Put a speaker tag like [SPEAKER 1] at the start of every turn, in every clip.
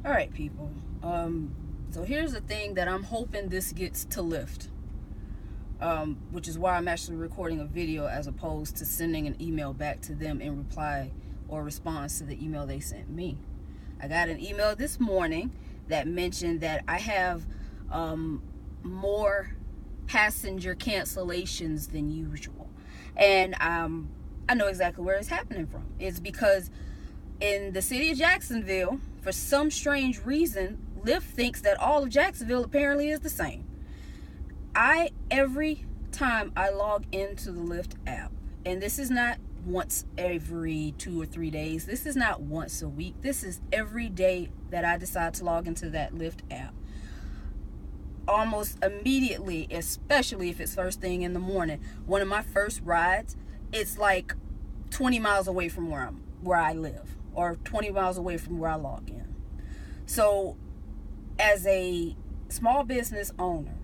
[SPEAKER 1] All right, people. So here's the thing that I'm hoping this gets to Lyft, which is why I'm actually recording a video as opposed to sending an email back to them in reply or response to the email they sent me. I got an email this morning that mentioned that I have more passenger cancellations than usual. And I know exactly where it's happening from. It's because in the city of Jacksonville, for some strange reason, Lyft thinks that all of Jacksonville apparently is the same. Every time I log into the Lyft app, and this is not once every 2 or 3 days, this is not once a week, this is every day that I decide to log into that Lyft app. Almost immediately, especially if it's first thing in the morning, one of my first rides, it's like 20 miles away from where I live, or 20 miles away from where I log in. So as a small business owner,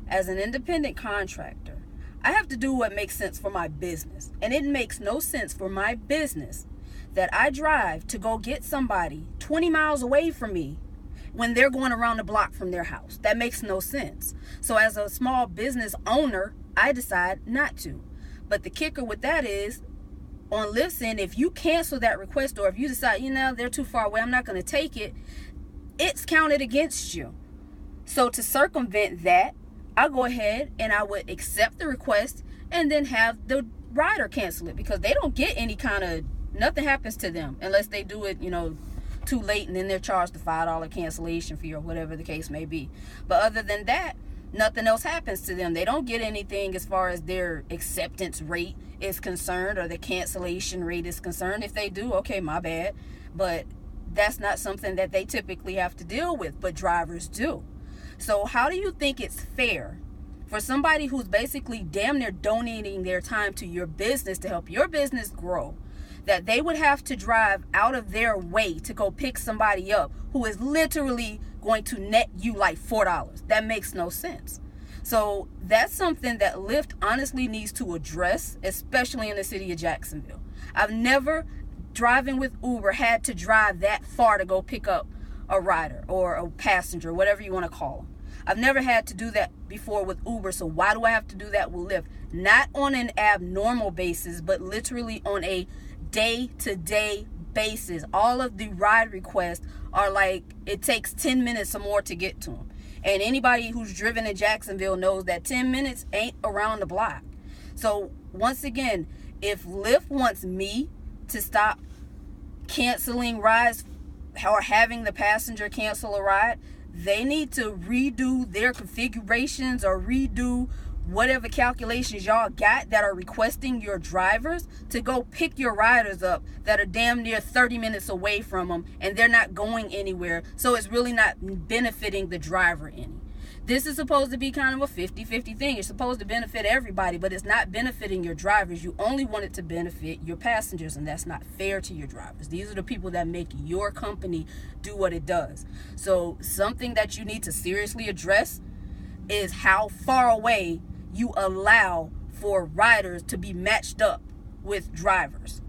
[SPEAKER 1] as an independent contractor, I have to do what makes sense for my business. And it makes no sense for my business that I drive to go get somebody 20 miles away from me when they're going around the block from their house. That makes no sense. So as a small business owner, I decide not to. But the kicker with that is, on Lyft's end, if you cancel that request, or if you decide, they're too far away, I'm not going to take it, it's counted against you. So to circumvent that, I'll go ahead and I would accept the request and then have the rider cancel it, because they don't get any kind of, nothing happens to them unless they do it, too late, and then they're charged the $5 cancellation fee or whatever the case may be. But other than that, nothing else happens to them. They don't get anything as far as their acceptance rate is concerned or the cancellation rate is concerned. If they do, okay, my bad. But that's not something that they typically have to deal with, but drivers do. So how do you think it's fair for somebody who's basically damn near donating their time to your business to help your business grow, that they would have to drive out of their way to go pick somebody up who is literally going to net you like $4? That makes no sense. So that's something that Lyft honestly needs to address, especially in the city of Jacksonville. I've never, driving with Uber, had to drive that far to go pick up a rider or a passenger, whatever you want to call them. I've never had to do that before with Uber, so why do I have to do that with Lyft? Not on an abnormal basis, but literally on a day-to-day basis. All of the ride requests are like, it takes 10 minutes or more to get to them. And anybody who's driven in Jacksonville knows that 10 minutes ain't around the block. So once again, if Lyft wants me to stop canceling rides or having the passenger cancel a ride, they need to redo their configurations or redo whatever calculations y'all got that are requesting your drivers to go pick your riders up that are damn near 30 minutes away from them, and they're not going anywhere, so it's really not benefiting the driver any. This is supposed to be kind of a 50-50 thing. It's supposed to benefit everybody, but it's not benefiting your drivers. You only want it to benefit your passengers, and that's not fair to your drivers. These are the people that make your company do what it does. So something that you need to seriously address is how far away you allow for riders to be matched up with drivers.